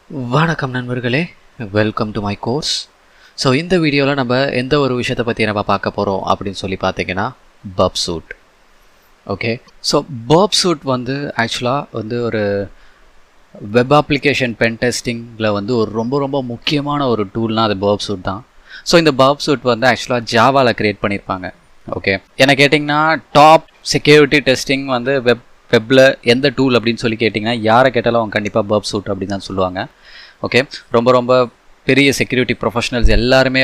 வணக்கம் நண்பர்களே, welcome to my course. So இந்த வீடியோவில் நம்ம எந்த ஒரு விஷயத்தை பற்றி நம்ம பார்க்க போகிறோம் அப்படின்னு சொல்லி பார்த்தீங்கன்னா BurpSuite. ஓகே, ஸோ BurpSuite வந்து ஆக்சுவலாக ஒரு வெப் அப்ளிகேஷன் பென் டெஸ்டிங்கில் ஒரு ரொம்ப முக்கியமான ஒரு டூல்னால் அது BurpSuite தான். ஸோ இந்த BurpSuite வந்து ஆக்சுவலாக ஜாவாவில் க்ரியேட் பண்ணியிருப்பாங்க. ஓகே, என்ன கேட்டிங்கன்னா டாப் செக்யூரிட்டி டெஸ்டிங் வந்து வெப்பில் எந்த டூல் அப்படின்னு சொல்லி கேட்டிங்கன்னா யாரை கேட்டாலும் அவங்க கண்டிப்பாக BurpSuite அப்படின்னு தான் சொல்லுவாங்க. ஓகே, ரொம்ப பெரிய செக்யூரிட்டி ப்ரொஃபஷனல்ஸ் எல்லாருமே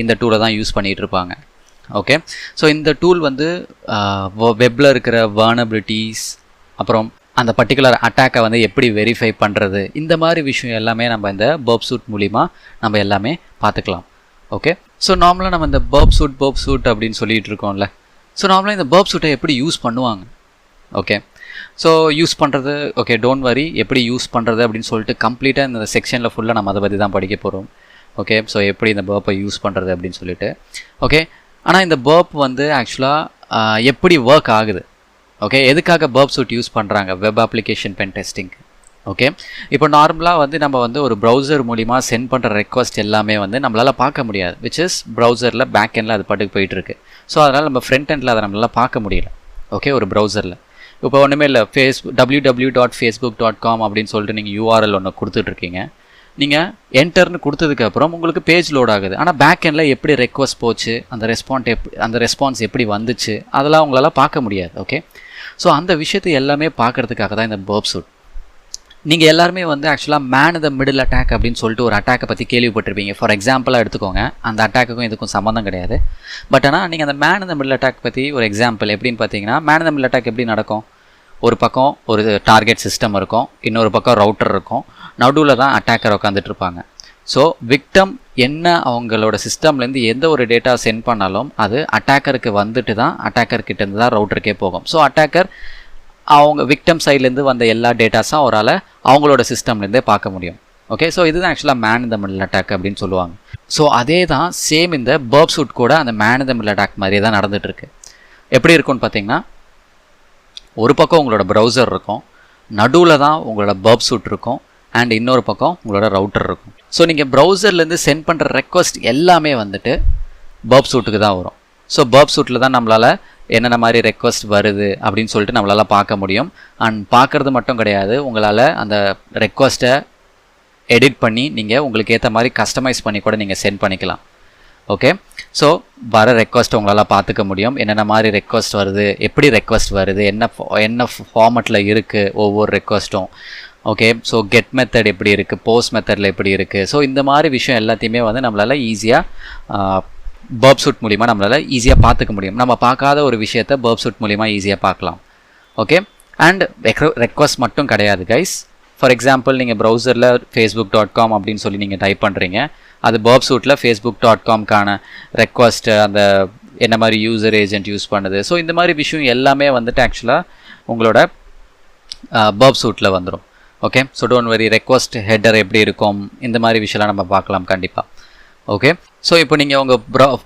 இந்த டூலை தான் யூஸ் பண்ணிகிட்டு இருப்பாங்க. ஓகே, ஸோ இந்த டூல் வெப்பில் இருக்கிற வல்னரபிலிட்டிஸ், அப்புறம் அந்த பர்டிகுலர் அட்டாக்கை எப்படி வெரிஃபை பண்ணுறது, இந்த மாதிரி விஷயம் எல்லாமே நம்ம இந்த BurpSuite மூலிமா நம்ம எல்லாமே பார்த்துக்கலாம். ஓகே, ஸோ நார்மலாக நம்ம இந்த BurpSuite அப்படின்னு சொல்லிகிட்டு இருக்கோம்ல. ஸோ நார்மலாக இந்த BurpSuite எப்படி யூஸ் பண்ணுவாங்க? ஓகே, ஸோ யூஸ் பண்ணுறது, ஓகே டோன்ட் வரி, எப்படி யூஸ் பண்ணுறது அப்படின்னு சொல்லிட்டு கம்ப்ளீட்டாக இந்த செக்ஷனில் ஃபுல்லாக நம்ம அதை பற்றி தான் படிக்க போகிறோம். ஓகே, ஸோ எப்படி இந்த பர்ப்பை யூஸ் பண்ணுறது அப்படின்னு சொல்லிட்டு. ஓகே, ஆனால் இந்த பர்ப் ஆக்சுவலாக எப்படி ஒர்க் ஆகுது, ஓகே எதுக்காக BurpSuite யூஸ் பண்ணுறாங்க web application pen testing. Okay, இப்போ நார்மலாக நம்ம ஒரு ப்ரௌசர் மூலிமா சென்ட் பண்ணுற ரெக்வஸ்ட் எல்லாமே நம்மளால் பார்க்க முடியாது, விச் இஸ் ப்ரௌசரில் பேக் எண்டில் அது பாட்டுக்கு போயிட்டுருக்கு. ஸோ அதனால் நம்ம ஃப்ரண்ட் எண்டில் அதை நம்மளால் பார்க்க முடியல. ஓகே, ஒரு ப்ரௌசரில் இப்போ ஒன்றுமே இல்லை, www.facebook.com அப்படின்னு சொல்லிட்டு நீங்கள் URL ஒன்று கொடுத்துட்ருக்கீங்க. நீங்கள் என்டர்னு கொடுத்ததுக்கப்புறம் உங்களுக்கு பேஜ் லோட் ஆகுது. ஆனால் பேக் எண்டில் எப்படி ரெக்வஸ்ட் போச்சு, அந்த ரெஸ்பான்ஸ் எப்படி வந்துச்சு, அதெல்லாம் உங்களால் பார்க்க முடியாது. ஓகே, ஸோ அந்த விஷயத்தை எல்லாமே பார்க்குறதுக்காக தான் இந்த BurpSuite. நீங்கள் எல்லாருமே ஆக்சுவலாக மேன் த மிடில் அட்டாக் அப்படின்னு சொல்லிட்டு ஒரு அட்டாக்கை பற்றி கேள்விப்பட்டிருப்பீங்க. ஃபார் எக்ஸாம்பிளாக எடுத்துக்கோங்க, அந்த அட்டாக்குக்கும் இதுக்கும் சம்மந்தம் கிடையாது. பட் ஆனால் நீங்கள் அந்த மேன் த மிடில் அட்டாக் பற்றி ஒரு எக்ஸாம்பிள் எப்படின்னு பார்த்தீங்கன்னா, மேன் த மிடில் அட்டாக் எப்படி நடக்கும்? ஒரு பக்கம் ஒரு டார்கெட் சிஸ்டம் இருக்கும், இன்னொரு பக்கம் ரவுட்டர் இருக்கும், நடுவில் தான் அட்டாக்கர் உட்காந்துட்டு இருப்பாங்க. ஸோ விக்டம் என்ன அவங்களோட சிஸ்டம்லேருந்து எந்த ஒரு டேட்டா சென்ட் பண்ணாலும் அது அட்டாக்கருக்கு வந்துட்டு தான் அட்டாக்கர்கிட்டேருந்து தான் ரவுட்டருக்கே போகும். ஸோ அட்டாக்கர் அவங்க விக்டம் சைட்லேருந்து வந்த எல்லா டேட்டாஸும் அவரால் அவங்களோட சிஸ்டம்லேருந்தே பார்க்க முடியும். ஓகே, ஸோ இதுதான் ஆக்சுவலாக man in the middle attack அப்படின்னு சொல்லுவாங்க. ஸோ அதே தான் சேம் இந்த BurpSuite கூட அந்த man in the middle attack மாதிரியே தான் நடந்துகிட்ருக்கு. எப்படி இருக்குன்னு பார்த்தீங்கன்னா, ஒரு பக்கம் உங்களோட ப்ரௌசர் இருக்கும், நடுவில் தான் உங்களோட BurpSuite இருக்கும், அண்ட் இன்னொரு பக்கம் உங்களோட ரவுட்டர் இருக்கும். ஸோ நீங்கள் ப்ரௌசர்லேருந்து சென்ட் பண்ணுற ரெக்வஸ்ட் எல்லாமே BurpSuiteக்கு தான் வரும். ஸோ BurpSuiteல தான் நம்மளால் என்னென்ன மாதிரி ரெக்வஸ்ட் வருது அப்படின்னு சொல்லிட்டு நம்மளால் பார்க்க முடியும். அண்ட் பார்க்குறது மட்டும் கிடையாது, உங்களால் அந்த ரெக்வஸ்ட்டை எடிட் பண்ணி நீங்கள் உங்களுக்கு ஏற்ற மாதிரி கஸ்டமைஸ் பண்ணி கூட நீங்கள் சென்ட் பண்ணிக்கலாம். ஓகே, ஸோ வர ரெக்வஸ்ட் உங்களால் பார்த்துக்க முடியும், என்னென்ன மாதிரி ரெக்வஸ்ட் வருது, எப்படி ரெக்வஸ்ட் வருது, என்ன ஃபார்மெட்டில் இருக்குது ஒவ்வொரு ரெக்வஸ்ட்டும். ஓகே, ஸோ கெட் மெத்தட் எப்படி இருக்குது, போஸ்ட் மெத்தடில் எப்படி இருக்குது. ஸோ இந்த மாதிரி விஷயம் எல்லாத்தையுமே நம்மளால் ஈஸியாக BurpSuite மூலிமா நம்மளால் ஈஸியாக பார்த்துக்க முடியும். நம்ம பார்க்காத ஒரு விஷயத்தை BurpSuite மூலிமா ஈஸியாக பார்க்கலாம். ஓகே, அண்ட் ரெக்வஸ்ட் மட்டும் கிடையாது கைஸ். ஃபார் எக்ஸாம்பிள் நீங்கள் ப்ரௌசரில் facebook.com அப்படின்னு சொல்லி நீங்கள் டைப் பண்ணுறீங்க, அது BurpSuiteல facebook.comக்கான ரெக்வஸ்ட்டு, அந்த என்ன மாதிரி யூசர் ஏஜென்ட் யூஸ் பண்ணுது, ஸோ இந்த மாதிரி விஷயம் எல்லாமே ஆக்சுவலாக உங்களோட BurpSuiteல வந்துடும். Okay, so don't worry, request header எப்படி இருக்கும், இந்த மாதிரி விஷயம்லாம் நம்ம பார்க்கலாம் கண்டிப்பாக. ஓகே, ஸோ இப்போ நீங்கள் உங்கள்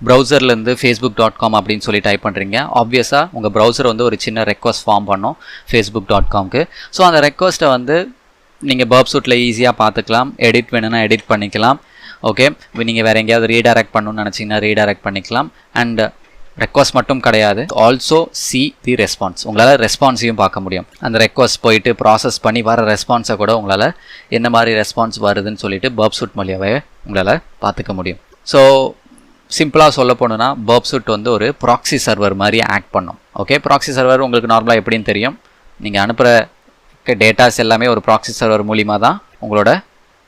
ப்ரௌசர்லேருந்து facebook.com அப்படின்னு சொல்லி டைப் பண்ணுறீங்க. ஆப்வியஸாக உங்கள் ப்ரௌசர் ஒரு சின்ன ரெக்வஸ்ட் ஃபார்ம் பண்ணோம் facebook.comக்கு. ஸோ அந்த ரெக்வஸ்ட்டை நீங்கள் BurpSuiteல ஈஸியாக பார்த்துக்கலாம், எடிட் வேணும்னா எடிட் பண்ணிக்கலாம். ஓகே, நீங்கள் வேறு எங்கேயாவது ரீடைரக்ட் பண்ணணும்னு நினச்சிங்கன்னா ரீடைரக்ட் பண்ணிக்கலாம். அண்ட் ரெக்வஸ்ட் மட்டும் கிடையாது, ஆல்சோ சி தி ரெஸ்பான்ஸ், உங்களால் ரெஸ்பான்ஸையும் பார்க்க முடியும். அந்த ரெக்வஸ்ட் போயிட்டு ப்ராசஸ் பண்ணி வர ரெஸ்பான்ஸை கூட உங்களால் என்ன மாதிரி ரெஸ்பான்ஸ் வருதுன்னு சொல்லிட்டு BurpSuite மூலியமாகவே உங்களால் பார்த்துக்க முடியும். ஸோ சிம்பிளாக சொல்ல போனோன்னா BurpSuite ஒரு ப்ராக்ஸி சர்வர் மாதிரி ஆக்ட் பண்ணும். ஓகே, ப்ராக்ஸி சர்வர் உங்களுக்கு நார்மலாக எப்படின்னு தெரியும், நீங்கள் அனுப்புகிற டேட்டாஸ் எல்லாமே ஒரு ப்ராக்ஸி சர்வர் மூலிமா தான் உங்களோட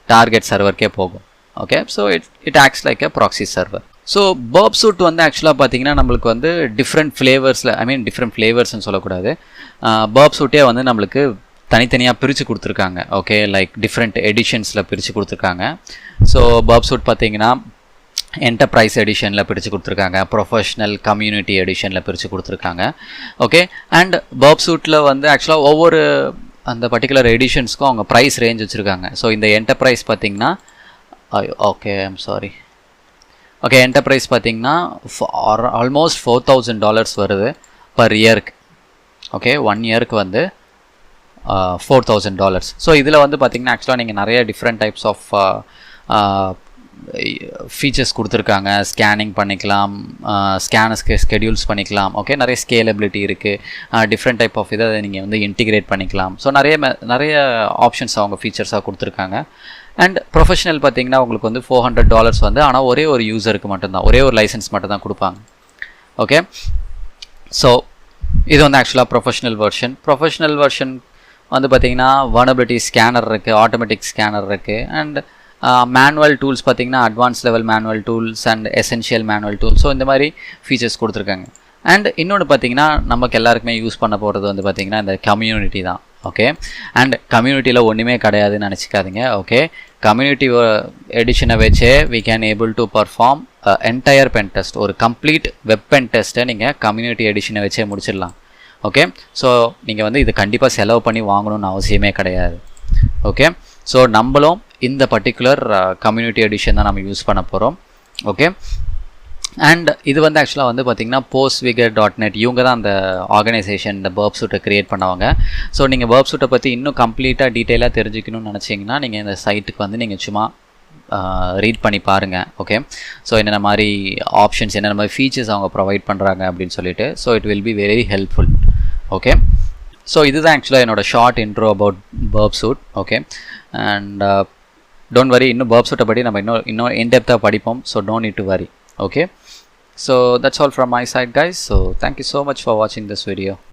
டார்கெட் சர்வருக்கே போகும். Okay, so it acts like a proxy server. So BurpSuite ஆக்சுவலாக பார்த்தீங்கன்னா நம்மளுக்கு டிஃப்ரெண்ட் ஃப்ளேவர்ஸில், டிஃப்ரெண்ட் ஃப்ளேவர்ஸ்னு சொல்லக்கூடாது, BurpSuite நம்மளுக்கு தனித்தனியாக பிரித்து கொடுத்துருக்காங்க. ஓகே, லைக் டிஃப்ரெண்ட் எடிஷன்ஸில் பிரித்து கொடுத்துருக்காங்க. ஸோ BurpSuite பார்த்தீங்கன்னா என்டர்பிரைஸ் எடிஷனில் பிரித்து கொடுத்துருக்காங்க, ப்ரொஃபஷ்னல் கம்யூனிட்டி எடிஷனில் பிரித்து கொடுத்துருக்காங்க. ஓகே, அண்ட் BurpSuiteல ஆக்சுவலாக ஒவ்வொரு அந்த பர்டிகுலர் எடிஷன்ஸ்க்கும் அவங்க ப்ரைஸ் ரேஞ்ச் வச்சுருக்காங்க. ஸோ இந்த என்டர்பிரைஸ் பார்த்தீங்கன்னா ஓகே என்டர்பிரைஸ் பார்த்தீங்கன்னா ஆல்மோஸ்ட் $4,000 வருது பர் இயருக்கு. ஓகே, 1 இயருக்கு $4,000. ஸோ இதில் வந்து பார்த்திங்கன்னா ஆக்சுவலாக நீங்கள் நிறைய டிஃப்ரெண்ட் டைப்ஸ் ஆஃப் ஃபீச்சர்ஸ் கொடுத்துருக்காங்க. ஸ்கேனிங் பண்ணிக்கலாம், ஸ்கேனர்ஸ்க்கு ஸ்கெடியூல்ஸ் பண்ணிக்கலாம். ஓகே, நிறைய ஸ்கேலபிலிட்டி இருக்குது. டிஃப்ரெண்ட் டைப் ஆஃப் இதை நீங்கள் வந்து இன்டிகிரேட் பண்ணிக்கலாம். ஸோ நிறைய ஆப்ஷன்ஸ் அவங்க ஃபீச்சர்ஸாக கொடுத்துருக்காங்க. அண்ட் ப்ரொஃபஷனல் பார்த்தீங்கன்னா உங்களுக்கு வந்து $400 வந்து, ஆனால் ஒரே ஒரு யூசருக்கு மட்டும்தான், ஒரே ஒரு லைசன்ஸ் மட்டும் தான் கொடுப்பாங்க. ஓகே, ஸோ இது வந்து ஆக்சுவலாக ப்ரொஃபஷனல் வெர்ஷன் வந்து பார்த்தீங்கன்னா வர்னபிலிட்டி ஸ்கேனர் இருக்குது, ஆட்டோமேட்டிக் ஸ்கேனர் இருக்குது, அண்ட் மேனுவல் டூல்ஸ் பார்த்தீங்கன்னா advance level manual tools and essential manual tools. So இந்த மாதிரி ஃபீச்சர்ஸ் கொடுத்துருக்காங்க. அண்ட் இன்னொன்று பார்த்தீங்கன்னா நமக்கு எல்லாருக்குமே யூஸ் பண்ண போகிறது வந்து பார்த்திங்கன்னா இந்த கம்யூனிட்டி தான். ஓகே, அண்ட் கம்யூனிட்டியில் ஒன்றுமே கிடையாதுன்னு நினச்சிக்காதீங்க. ஓகே, கம்யூனிட்டி எடிஷனை வச்சே we can able to perform entire pen test, ஒரு கம்ப்ளீட் வெப் பென் டெஸ்ட்டை நீங்கள் கம்யூனிட்டி எடிஷனை வச்சே முடிச்சிடலாம். ஓகே, ஸோ நீங்கள் வந்து இது கண்டிப்பாக செலவு பண்ணி வாங்கணும்னு அவசியமே கிடையாது. ஓகே, ஸோ நம்மளும் இந்த பர்டிகுலர் கம்யூனிட்டி எடிஷன் தான் நம்ம யூஸ் பண்ண போகிறோம். ஓகே, அண்ட் இது வந்து ஆக்சுவலாக வந்து பார்த்திங்கன்னா postwigger.net இவங்க தான் அந்த ஆர்கனைசேஷன் இந்த BurpSuite க்ரியேட் பண்ணவங்க. ஸோ நீங்கள் BurpSuite பற்றி இன்னும் கம்ப்ளீட்டாக டீட்டெயிலாக தெரிஞ்சுக்கணும்னு நினச்சிங்கன்னா நீங்கள் இந்த சைட்டுக்கு வந்து நீங்கள் சும்மா ரீட் பண்ணி பாருங்கள். ஓகே, ஸோ என்னென்ன மாதிரி ஆப்ஷன்ஸ், என்னென்ன மாதிரி ஃபீச்சர்ஸ் அவங்க ப்ரொவைட் பண்ணுறாங்க அப்படின்னு சொல்லிட்டு. So it will be very helpful. Okay, so இதுதான் ஆக்சுவலாக என்னோடய short intro about BurpSuite. Okay, and don't worry, இன்னும் BurpSuite படி நம்ம இன்னும் இன்டெப்த்தாக படிப்போம். So don't need to worry. Okay, so that's all from my side guys. So thank you so much for watching this video.